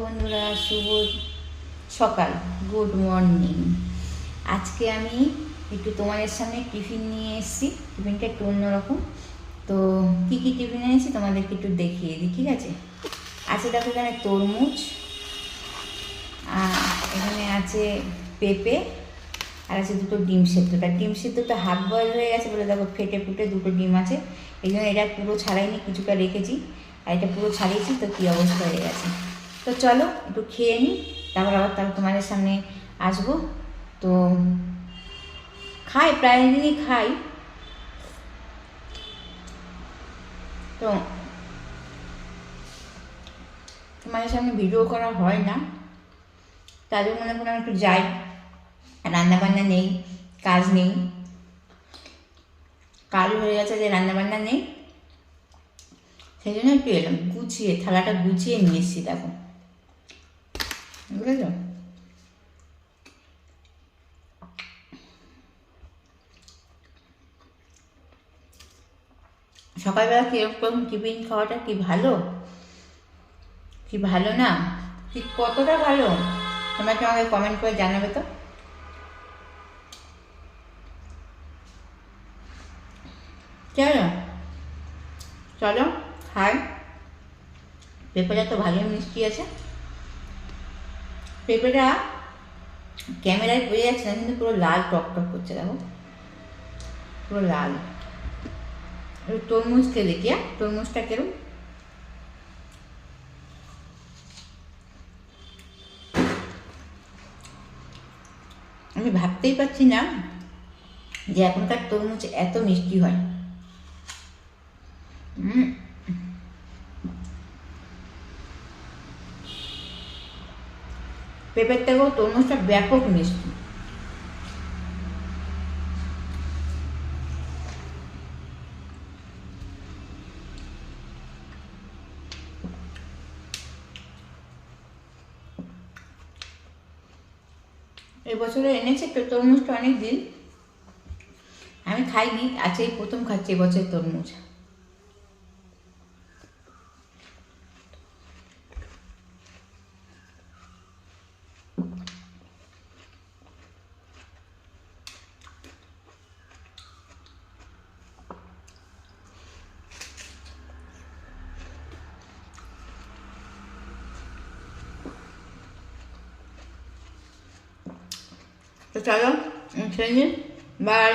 বন্ধুরা, শুভ সকাল, good morning. আজকে আমি একটু তোমাদের সামনে টিফিন নিয়ে এসেছি। টিফিনটা একটু অন্যরকম। তো কী কী টিফিন এনেছি তোমাদেরকে একটু দেখিয়ে দিই, ঠিক আছে? আছে দেখো, এখানে তরমুজ, এখানে আছে পেঁপে, আর আছে দুটো ডিম সেদ্ধটা। ডিম সেদ্ধটা হাফ বয়েল হয়ে গেছে বলে দেখো ফেটে ফুটে দুটো ডিম আছে। এই জন্য এটা পুরো ছাড়াইনি, কিছুটা রেখেছি। আর এটা পুরো ছাড়িয়েছি, তো কী অবস্থা হয়ে গেছে। তো চলো একটু খেয়ে নিই, তারপর আবার তোমাদের সামনে আসবো। তো খাই, প্রায় দিনই খাই। তো তোমাদের সামনে ভিডিও করা হয় না, তাদের মনে করে আমি একটু যাই, রান্নাবান্না নেই, কাজ নেই, কাজ হয়ে গেছে যে রান্নাবান্না নেই, সেই জন্য একটু এলাম, গুছিয়ে থালাটা গুছিয়ে নিয়ে এসেছি। দেখো, বুঝেছ? সকালবেলা কিরকম টিফিন খাওয়াটা কি ভালো, কি ভালো না, ঠিক কতটা ভালো তোমরা কি আমাকে কমেন্ট করে জানাবে তো। চলো চলো খাই। পেঁপেটা তো ভালোই মিষ্টি আছে। পেঁপেটা ক্যামেরায় বোঝা যাচ্ছে না, কিন্তু পুরো লাল টক টক করছে, দেখো পুরো লাল। তরমুজ খেয়ে দেখি, তরমুজটা কেরম। আমি ভাবতেই পারছি না যে এখনকার তরমুজ এত মিষ্টি হয়। পেঁপের থেকেও তরমুজটা ব্যাপক মিষ্টি। এবছরে এনেছে তো তরমুজটা অনেক দিন, আমি খাইনি, আজকে এই প্রথম খাচ্ছি এবছর তরমুজ। তো চলো খেয়ে নিন, বাই।